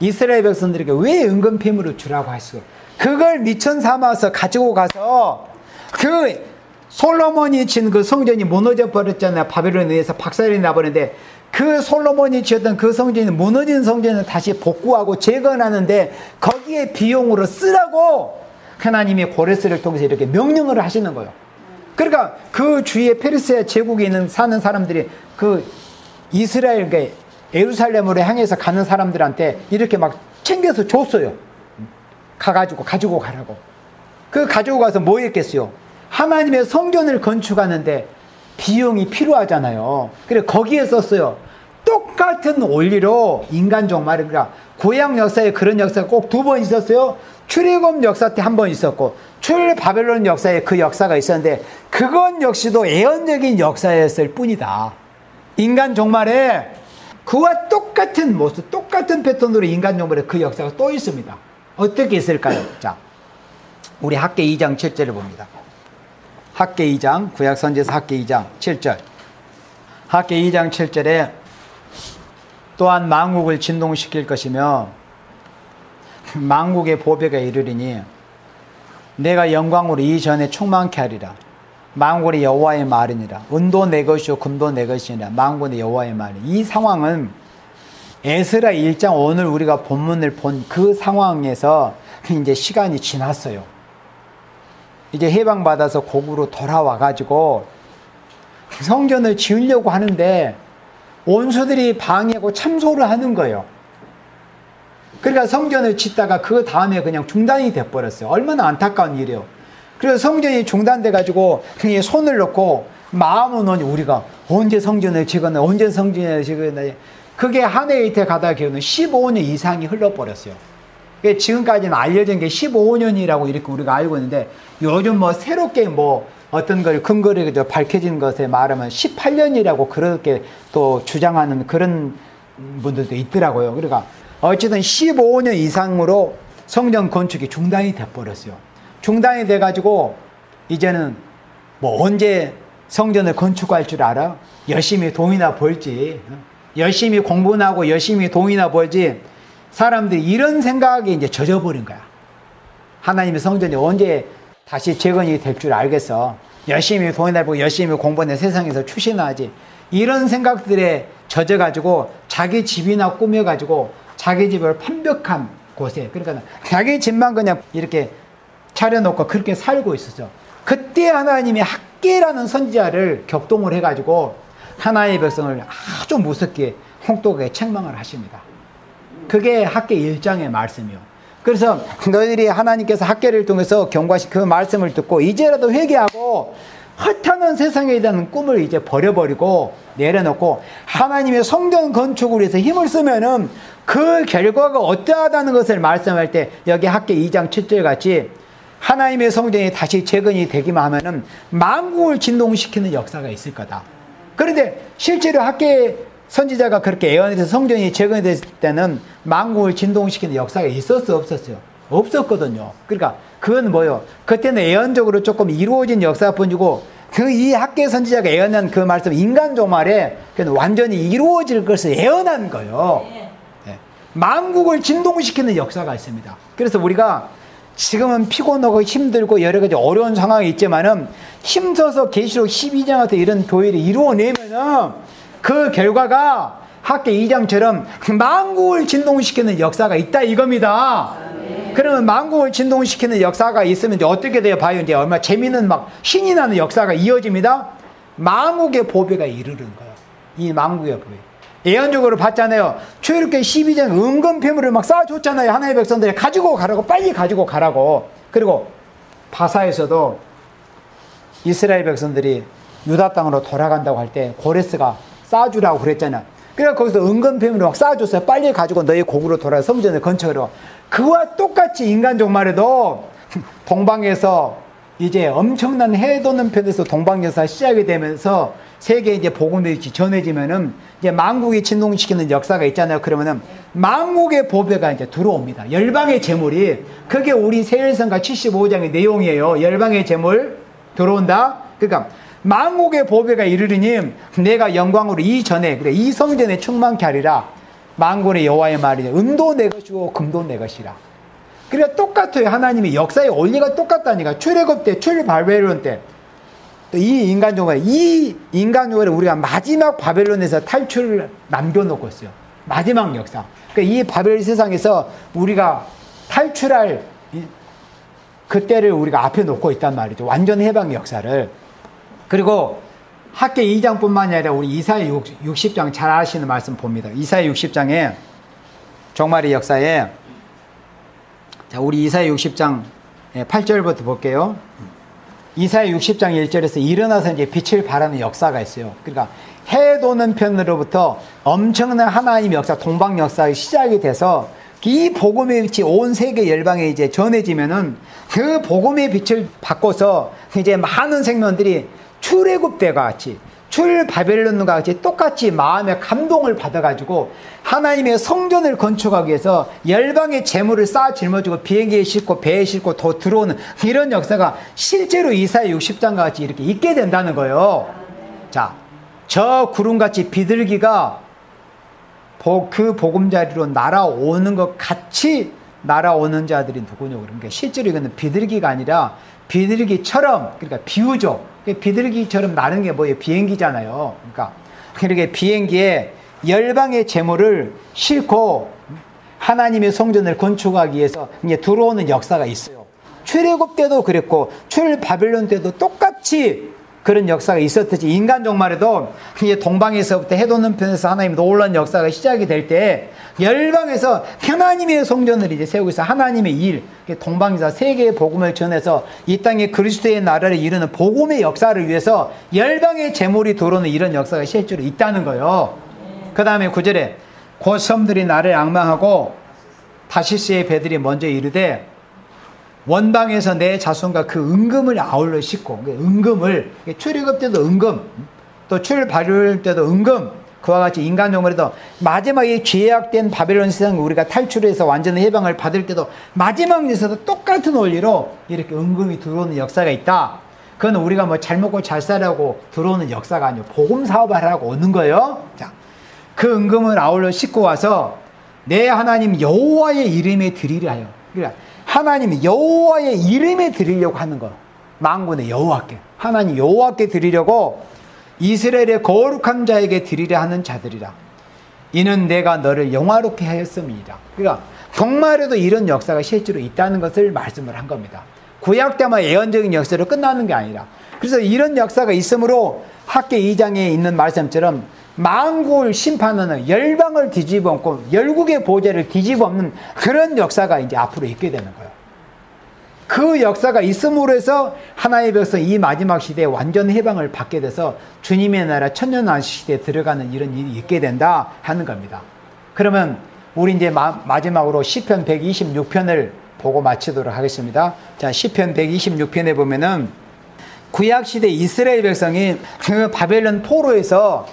이스라엘 백성들에게 왜 은금 폐물을 주라고 하시고 그걸 미천 삼아서 가지고 가서 그 솔로몬이 진 그 성전이 무너져 버렸잖아요. 바벨론에 의해서 박살이 나버렸는데 그 솔로몬이 지었던 그 성전이 무너진 성전을 다시 복구하고 재건하는데 거기에 비용으로 쓰라고 하나님이 고레스를 통해서 이렇게 명령을 하시는 거예요. 그러니까 그 주위에 페르시아 제국에 사는 사람들이 그 이스라엘 예루살렘으로 향해서 가는 사람들한테 이렇게 막 챙겨서 줬어요. 가지고 가라고. 그 가지고 가서 뭐 했겠어요? 하나님의 성전을 건축하는데 비용이 필요하잖아요. 그래 거기에 썼어요. 똑같은 원리로 인간 종말이 그러니까 구약 역사에 그런 역사가 꼭 2번 있었어요. 출애굽 역사 때 1번 있었고 바벨론 역사에 그 역사가 있었는데 그건 역시도 예언적인 역사였을 뿐이다. 인간 종말에 그와 똑같은 모습, 똑같은 패턴으로 인간 종말에 그 역사가 또 있습니다. 어떻게 있을까요? 자, 우리 학계 2장 7절을 봅니다. 학계 2장, 구약 선지서 학계 2장 7절. 학계 2장 7절에 또한 만국을 진동시킬 것이며 만국의 보배가 이르리니 내가 영광으로 이전에 충만케 하리라. 만국의 여호와의 말이니라. 은도 내 것이요 금도 내 것이니라. 만국의 여호와의 말이. 이 상황은 에스라 1장 오늘 우리가 본문을 본 그 상황에서 이제 시간이 지났어요. 이제 해방받아서 고국으로 돌아와가지고 성전을 지으려고 하는데 원수들이 방해하고 참소를 하는 거예요. 그러니까 성전을 짓다가 그 다음에 그냥 중단이 돼버렸어요. 얼마나 안타까운 일이에요. 그래서 성전이 중단돼가지고 그냥 손을 놓고 마음은 우리가 언제 성전을 지거나 언제 성전을 지거나 그게 한 해 이태 가다 기어는 15년 이상이 흘러버렸어요. 지금까지는 알려진 게 15년이라고 이렇게 우리가 알고 있는데 요즘 뭐 새롭게 뭐 어떤 걸 근거를 밝혀진 것에 말하면 18년이라고 그렇게 또 주장하는 그런 분들도 있더라고요. 그러니까 어쨌든 15년 이상으로 성전 건축이 중단이 돼버렸어요. 중단이 돼가지고 이제는 뭐 언제 성전을 건축할 줄 알아? 열심히 돈이나 벌지. 열심히 공부나 하고 열심히 돈이나 벌지. 사람들이 이런 생각에 이제 젖어버린 거야. 하나님의 성전이 언제 다시 재건이 될 줄 알겠어. 열심히 돈이나 벌고 열심히 공부하는 세상에서 추신하지. 이런 생각들에 젖어가지고 자기 집이나 꾸며가지고 자기 집을 완벽한 곳에 그러니까 자기 집만 그냥 이렇게 차려놓고 그렇게 살고 있었죠. 그때 하나님이 학계라는 선지자를 격동을 해가지고 하나님의 백성을 아주 무섭게 혹독하게 책망을 하십니다. 그게 학계 1장의 말씀이요. 그래서 너희들이 하나님께서 학계를 통해서 경고하신 그 말씀을 듣고 이제라도 회개하고 허탄한 세상에 대한 꿈을 이제 버려버리고 내려놓고 하나님의 성전 건축을 위해서 힘을 쓰면은 그 결과가 어떠하다는 것을 말씀할 때 여기 학계 2장 7절 같이 하나님의 성전이 다시 재건이 되기만 하면은 만국을 진동시키는 역사가 있을 거다. 그런데 실제로 학계 선지자가 그렇게 예언해서 성전이 재건이 됐을 때는 만국을 진동시키는 역사가 있었어요? 없었어요? 없었거든요. 그러니까 그건 뭐요? 그때는 예언적으로 조금 이루어진 역사뿐이고 그 이 학계 선지자가 예언한 그 말씀 인간 종말에 완전히 이루어질 것을 예언한 거예요. 네. 만국을 진동시키는 역사가 있습니다. 그래서 우리가 지금은 피곤하고 힘들고 여러 가지 어려운 상황이 있지만은 힘써서 계시록 12장에서 이런 교회를 이루어내면은 그 결과가 학계 2장처럼 만국을 진동시키는 역사가 있다 이겁니다. 그러면 만국을 진동시키는 역사가 있으면 이제 어떻게 돼요? 봐요. 이제 얼마나 재미있는 막 신이 나는 역사가 이어집니다. 만국의 보배가 이르는 거예요. 이 만국의 보배. 예언적으로 봤잖아요. 출애굽기 12장 은근패물을 막 쌓아줬잖아요. 하나님의 백성들이 가지고 가라고, 빨리 가지고 가라고. 그리고 바사에서도 이스라엘 백성들이 유다 땅으로 돌아간다고 할 때 고레스가 쌓아주라고 그랬잖아요. 그래서 거기서 은근패물을 막 쌓아줬어요. 빨리 가지고 너희 고국으로 돌아가 성전을 건축하라고. 그와 똑같이 인간 종말에도 동방에서 이제 엄청난 해 도는 편에서 동방역사 시작이 되면서 세계에 이제 복음이 전해지면은 이제 만국이 진동시키는 역사가 있잖아요. 그러면은 만국의 보배가 이제 들어옵니다. 열방의 재물이, 그게 우리 세일성가 75장의 내용이에요. 열방의 재물 들어온다. 그러니까 만국의 보배가 이르리니 내가 영광으로 이전에, 그래, 이 성전에 충만케 하리라. 만군의 여호와의 말이니 은도 내 것이고 금도 내 것이라. 그러니까 똑같아요. 하나님의 역사의 원리가 똑같다니까. 출애굽 때, 출바벨론 때, 이 인간종을 우리가 마지막 바벨론에서 탈출을 남겨놓고 있어요. 마지막 역사. 그러니까 이 바벨 세상에서 우리가 탈출할 그때를 우리가 앞에 놓고 있단 말이죠. 완전 해방의 역사를. 그리고 학계 2장뿐만이 아니라 우리 이사야 60장 잘 아시는 말씀 봅니다. 이사야 60장에 종말의 역사에, 자, 우리 이사야 60장 8절부터 볼게요. 이사야 60장 1절에서 일어나서 이제 빛을 발하는 역사가 있어요. 그러니까 해 도는 편으로부터 엄청난 하나님의 역사, 동방 역사의 시작이 돼서 이 복음의 빛이 온 세계 열방에 이제 전해지면은 그 복음의 빛을 받고서 이제 많은 생명들이 출애굽 때와 같이, 출바벨론과 같이 똑같이 마음의 감동을 받아가지고 하나님의 성전을 건축하기 위해서 열방의 재물을 쌓아 짊어지고 비행기에 싣고 배에 싣고 더 들어오는 이런 역사가 실제로 이사야 60장과 같이 이렇게 있게 된다는 거예요. 자, 저 구름같이 비둘기가 그 보금자리로 날아오는 것 같이 날아오는 자들이 누구냐고. 그러니까 실제로 이거는 비둘기가 아니라 비둘기처럼, 그러니까 비유죠. 비둘기처럼 나는 게 뭐예요? 비행기잖아요. 그러니까 이렇게 비행기에 열방의 재물을 싣고 하나님의 성전을 건축하기 위해서 이제 들어오는 역사가 있어요. 출애굽 때도 그랬고 출바벨론 때도 똑같이 그런 역사가 있었듯이 인간 종말에도 이제 동방에서부터 해돋는 편에서 하나님 놀라운 역사가 시작이 될 때 열방에서 하나님의 성전을 이제 세우고 있어. 하나님의 일, 동방에서 세계의 복음을 전해서 이 땅에 그리스도의 나라를 이루는 복음의 역사를 위해서 열방의 재물이 들어오는 이런 역사가 실제로 있다는 거예요. 그 다음에 9절에 곧 섬들이 나를 앙망하고 다시스의 배들이 먼저 이르되 원방에서 내 자손과 그 은금을 아울러 싣고, 은금을, 출애굽 때도 은금, 또 출바벨론 때도 은금, 그와 같이 인간 종말에도 마지막에 죄악된 바벨론 세상 우리가 탈출해서 완전한 해방을 받을 때도 마지막에서도 똑같은 원리로 이렇게 은금이 들어오는 역사가 있다. 그건 우리가 뭐 잘 먹고 잘 살라고 들어오는 역사가 아니고 복음 사업을 하라고 오는 거예요. 자, 그 은금을 아울러 싣고 와서 내 하나님 여호와의 이름에 드리려 하여. 그러니까 하나님 여호와의 이름에 드리려고 하는 거. 만군의 여호와께, 하나님 여호와께 드리려고 이스라엘의 거룩한 자에게 드리려 하는 자들이라. 이는 내가 너를 영화롭게 하였음이니라. 그러니까 정말에도 이런 역사가 실제로 있다는 것을 말씀을 한 겁니다. 구약 때만 예언적인 역사로 끝나는 게 아니라. 그래서 이런 역사가 있으므로 학계 2장에 있는 말씀처럼 만국을 심판하는, 열방을 뒤집어 엎고 열국의 보좌를 뒤집어 엎는 그런 역사가 이제 앞으로 있게 되는 거예요. 그 역사가 있음으로 해서 하나님의 백성 이 마지막 시대에 완전 해방을 받게 돼서 주님의 나라 천년왕 시대에 들어가는 이런 일이 있게 된다 하는 겁니다. 그러면 우리 이제 마지막으로 시편 126편을 보고 마치도록 하겠습니다. 자, 시편 126편에 보면은 구약시대 이스라엘 백성이 그 바벨론 포로에서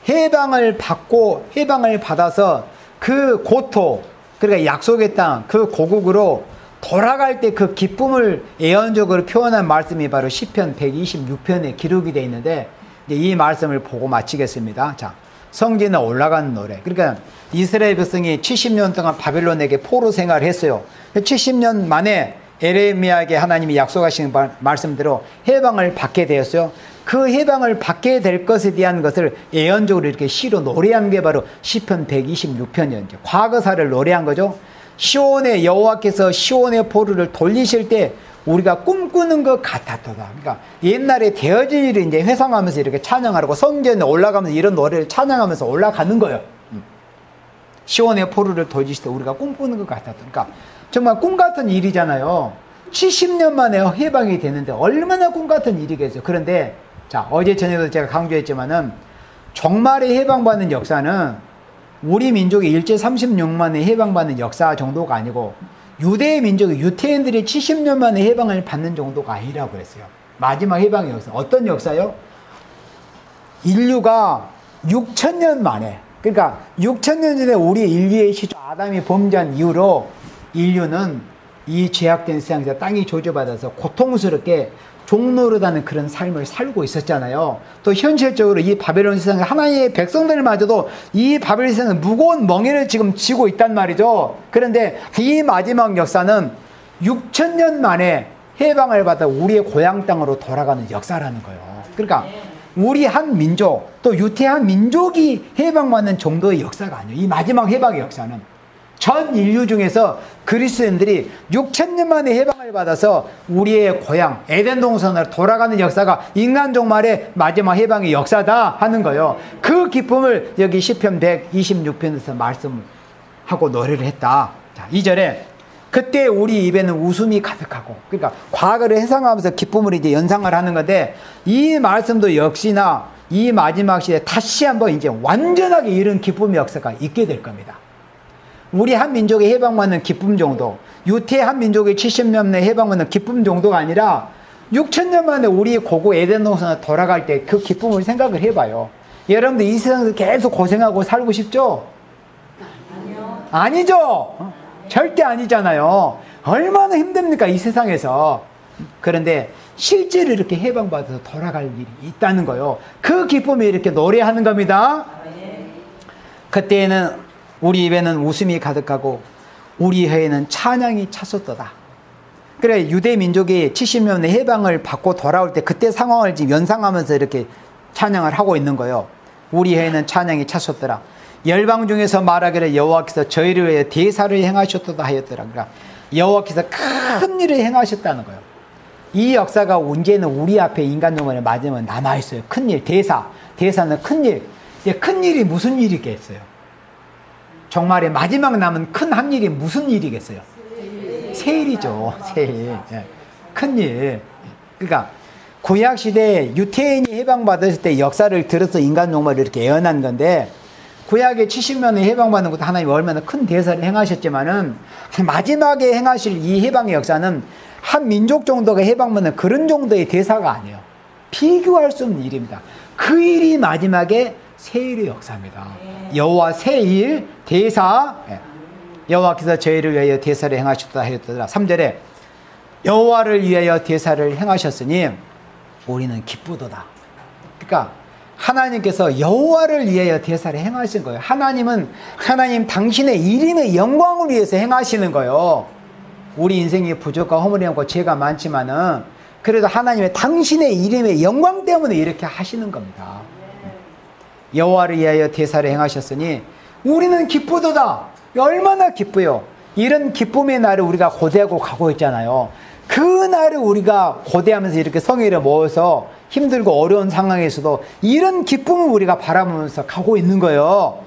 해방을 받고, 해방을 받아서 그 고토, 그러니까 약속의 땅, 그 고국으로 돌아갈 때 그 기쁨을 예언적으로 표현한 말씀이 바로 시편 126편에 기록이 되어 있는데, 이제 이 말씀을 보고 마치겠습니다. 자, 성전에 올라가는 노래. 그러니까 이스라엘 백성이 70년 동안 바벨론에게 포로 생활을 했어요. 70년 만에 에레미야에게 하나님이 약속하신 말씀대로 해방을 받게 되었어요. 그 해방을 받게 될 것에 대한 것을 예언적으로 이렇게 시로 노래한 게 바로 시편 126편이었죠. 과거사를 노래한 거죠. 시온의 여호와께서 시온의 포로를 돌리실 때 우리가 꿈꾸는 것 같았도다. 그러니까 옛날에 되어진 일을 이제 회상하면서 이렇게 찬양하고 성전에 올라가면서 이런 노래를 찬양하면서 올라가는 거예요. 시온의 포로를 돌리실 때 우리가 꿈꾸는 것 같았다. 그러니까 정말 꿈 같은 일이잖아요. 70년 만에 해방이 되는데 얼마나 꿈 같은 일이겠어요. 그런데 자, 어제 저녁에도 제가 강조했지만은 종말에 해방받는 역사는 우리 민족이 일제 36만에 해방받는 역사 정도가 아니고 유대 민족의 유태인들이 70년 만에 해방을 받는 정도가 아니라고 그랬어요. 마지막 해방의 역사. 어떤 역사요? 인류가 6천년 만에, 그러니까 6천년 전에 우리 인류의 시조 아담이 범죄한 이후로 인류는 이 죄악된 세상에서 땅이 조져받아서 고통스럽게 종노릇하는 그런 삶을 살고 있었잖아요. 또 현실적으로 이 바벨론 세상에 하나님의 백성들마저도 이 바벨론 세상에 무거운 멍에를 지금 지고 있단 말이죠. 그런데 이 마지막 역사는 6천년 만에 해방을 받아 우리의 고향 땅으로 돌아가는 역사라는 거예요. 그러니까 우리 한 민족, 또 유태 한 민족이 해방받는 정도의 역사가 아니에요. 이 마지막 해방의 역사는 전 인류 중에서 그리스도인들이 6천년 만에 해방을 받아서 우리의 고향 에덴 동산으로 돌아가는 역사가 인간 종말의 마지막 해방의 역사다 하는 거예요. 그 기쁨을 여기 시편 126편에서 말씀하고 노래를 했다. 자, 2절에 그때 우리 입에는 웃음이 가득하고, 그러니까 과거를 회상하면서 기쁨을 이제 연상을 하는 건데, 이 말씀도 역시나 이 마지막 시대에 다시 한번 이제 완전하게 이런 기쁨의 역사가 있게 될 겁니다. 우리 한 민족의 해방받는 기쁨 정도, 유태 한 민족의 70년 만에 해방받는 기쁨 정도가 아니라 6천년 만에 우리 고고 에덴 동산에 돌아갈 때 그 기쁨을 생각을 해봐요. 여러분들 이 세상에서 계속 고생하고 살고 싶죠? 아니요. 아니죠? 절대 아니잖아요. 얼마나 힘듭니까 이 세상에서. 그런데 실제로 이렇게 해방받아서 돌아갈 일이 있다는 거예요. 그 기쁨이 이렇게 노래하는 겁니다. 그때에는 우리 입에는 웃음이 가득하고 우리 혀에는 찬양이 찼었도다. 그래, 유대 민족이 70년의 해방을 받고 돌아올 때 그때 상황을 지금 연상하면서 이렇게 찬양을 하고 있는 거예요. 우리 혀에는 찬양이 찼었더라. 열방 중에서 말하기를 여호와께서 저희를 위해 대사를 행하셨도다 하였더라. 그러니까 여호와께서 큰 일을 행하셨다는 거예요. 이 역사가 언제는 우리 앞에 인간 영혼에 맞으면 남아있어요. 큰일, 대사. 대사는 큰일. 큰 일이 무슨 일이겠어요? 정말에 마지막 남은 큰 한 일이 무슨 일이겠어요? 세일이죠. 세일. 큰일. 그러니까 구약시대에 유태인이 해방받았을 때 역사를 들어서 인간 종말을 이렇게 예언한 건데, 구약의 70년에 해방받는 것도 하나님이 얼마나 큰 대사를 행하셨지만은 마지막에 행하실 이 해방의 역사는 한 민족 정도가 해방받는 그런 정도의 대사가 아니에요. 비교할 수 없는 일입니다. 그 일이 마지막에 세일의 역사입니다. 여호와 세일 대사. 여호와께서 저희를 위하여 대사를 행하셨다 하였더라. 3절에 여호와를 위하여 대사를 행하셨으니 우리는 기쁘도다. 그러니까 하나님께서 여호와를 위하여 대사를 행하신 거예요. 하나님은 하나님 당신의 이름의 영광을 위해서 행하시는 거예요. 우리 인생이 부족과 허물이 많고 죄가 많지만은 그래도 하나님의 당신의 이름의 영광 때문에 이렇게 하시는 겁니다. 여호와를 위하여 대사를 행하셨으니 우리는 기쁘도다. 얼마나 기뻐요. 이런 기쁨의 날을 우리가 고대하고 가고 있잖아요. 그 날을 우리가 고대하면서 이렇게 성회를 모여서 힘들고 어려운 상황에서도 이런 기쁨을 우리가 바라보면서 가고 있는 거예요.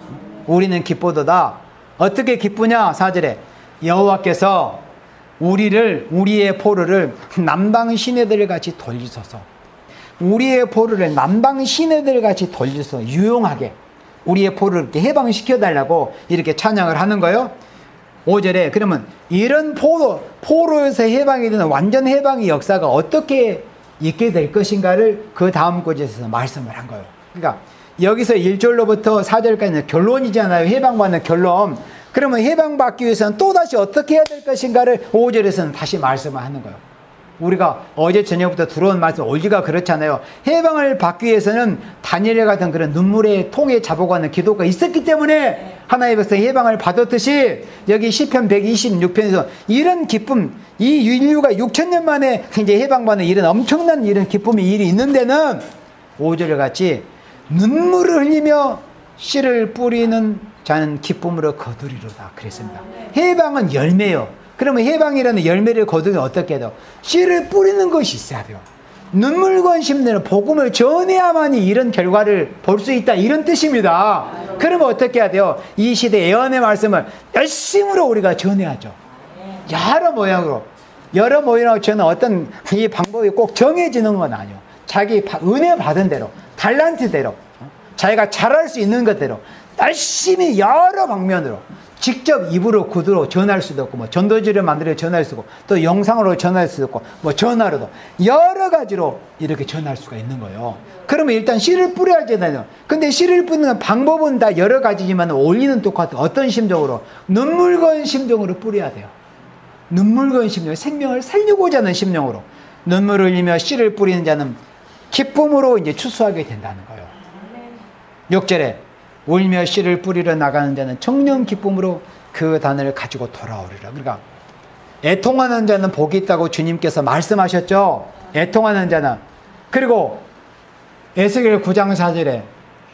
우리는 기쁘도다. 어떻게 기쁘냐? 4절에 여호와께서 우리의 포로를 남방 시내들 같이 돌리소서. 우리의 포로를 남방 시내들 같이 돌려서 유용하게 우리의 포로를 이렇게 해방시켜달라고 이렇게 찬양을 하는 거예요. 5절에 그러면 이런 포로에서 해방이 되는 완전 해방의 역사가 어떻게 있게 될 것인가를 그 다음 구절에서 말씀을 한 거예요. 그러니까 여기서 1절로부터 4절까지는 결론이잖아요. 해방받는 결론. 그러면 해방받기 위해서는 또다시 어떻게 해야 될 것인가를 5절에서는 다시 말씀을 하는 거예요. 우리가 어제 저녁부터 들어온 말씀 오지가 그렇잖아요. 해방을 받기 위해서는 다니엘 같은 그런 눈물의 통에 잡아가는 기도가 있었기 때문에 하나님의 백성이 해방을 받았듯이 여기 시편 126편에서 이런 기쁨, 이 인류가 6,000년 만에 이제 해방받는 이런 엄청난 이런 기쁨의 일이 있는 데는 5절 같이 눈물을 흘리며 씨를 뿌리는 자는 기쁨으로 거두리로다 그랬습니다. 해방은 열매요. 그러면 해방이라는 열매를 거두면 어떻게 해야 돼요? 씨를 뿌리는 것이 있어야 돼요. 눈물과 심내는 복음을 전해야만이 이런 결과를 볼 수 있다, 이런 뜻입니다. 그러면 어떻게 해야 돼요? 이 시대 예언의 말씀을 열심으로 우리가 전해야죠. 여러 모양으로 저는 어떤 이 방법이 꼭 정해지는 건 아니에요. 자기 은혜 받은 대로, 달란트대로, 자기가 잘할 수 있는 것대로 열심히 여러 방면으로 직접 입으로 구두로 전할 수도 있고, 뭐 전도지를 만들어 전할 수도 있고, 또 영상으로 전할 수도 있고, 뭐 전화로도 여러 가지로 이렇게 전할 수가 있는 거예요. 그러면 일단 씨를 뿌려야 되잖아요. 근데 씨를 뿌리는 방법은 다 여러 가지지만 올리는 똑같은 어떤 심정으로? 눈물건 심정으로 뿌려야 돼요. 눈물건 심정, 생명을 살리고자 하는 심정으로 눈물을 흘리며 씨를 뿌리는 자는 기쁨으로 이제 추수하게 된다는 거예요. 6절에 울며 씨를 뿌리러 나가는 자는 청년 기쁨으로 그 단을 가지고 돌아오리라. 그러니까 애통하는 자는 복이 있다고 주님께서 말씀하셨죠. 애통하는 자는. 그리고 에스겔 9장 4절에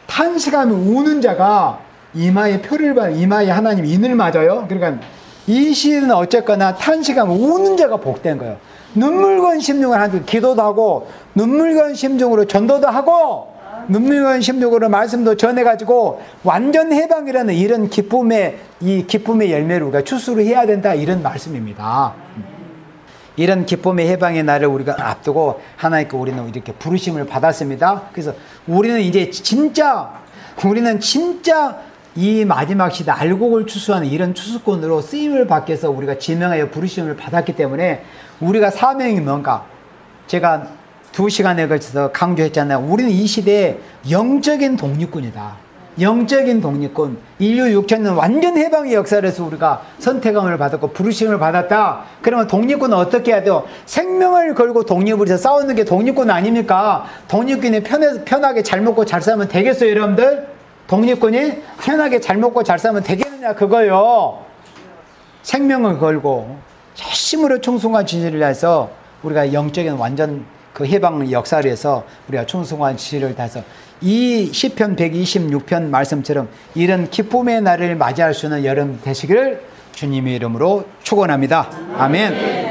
탄식하며 우는 자가 이마에 표를 받는, 이마에 하나님 인을 맞아요. 그러니까 이 시는 어쨌거나 탄식하며 우는 자가 복된 거예요. 눈물건 심중을 하는, 기도도 하고 눈물건 심중으로 전도도 하고 눈물건 심중으로 말씀도 전해가지고 완전 해방이라는 이런 기쁨의, 이 기쁨의 열매를 우리가 추수를 해야 된다, 이런 말씀입니다. 이런 기쁨의 해방의 날을 우리가 앞두고 하나님께 우리는 이렇게 부르심을 받았습니다. 그래서 우리는 이제 진짜 이 마지막 시대 알곡을 추수하는 이런 추수꾼으로 쓰임을 받기 위해서 우리가 지명하여 부르심을 받았기 때문에 우리가 사명이 뭔가, 제가 2시간에 걸쳐서 강조했잖아요. 우리는 이 시대에 영적인 독립군이다. 영적인 독립군. 인류 6천년 완전 해방의 역사에서 우리가 선택함을 받았고 부르심을 받았다. 그러면 독립군은 어떻게 해야 돼요? 생명을 걸고 독립을 해서 싸우는 게 독립군 아닙니까? 독립군이 편하게 잘 먹고 잘 살면 되겠어요, 여러분들? 독립군이 편하게 잘 먹고 잘 살면 되겠느냐, 그거요. 생명을 걸고 열심으로 충성과 진실을 해서 우리가 영적인 완전 그 해방 역사를 해서 우리가 충성과 진실을 다해서 이 시편 126편 말씀처럼 이런 기쁨의 날을 맞이할 수 있는 여름 되시기를 주님의 이름으로 축원합니다. 아멘.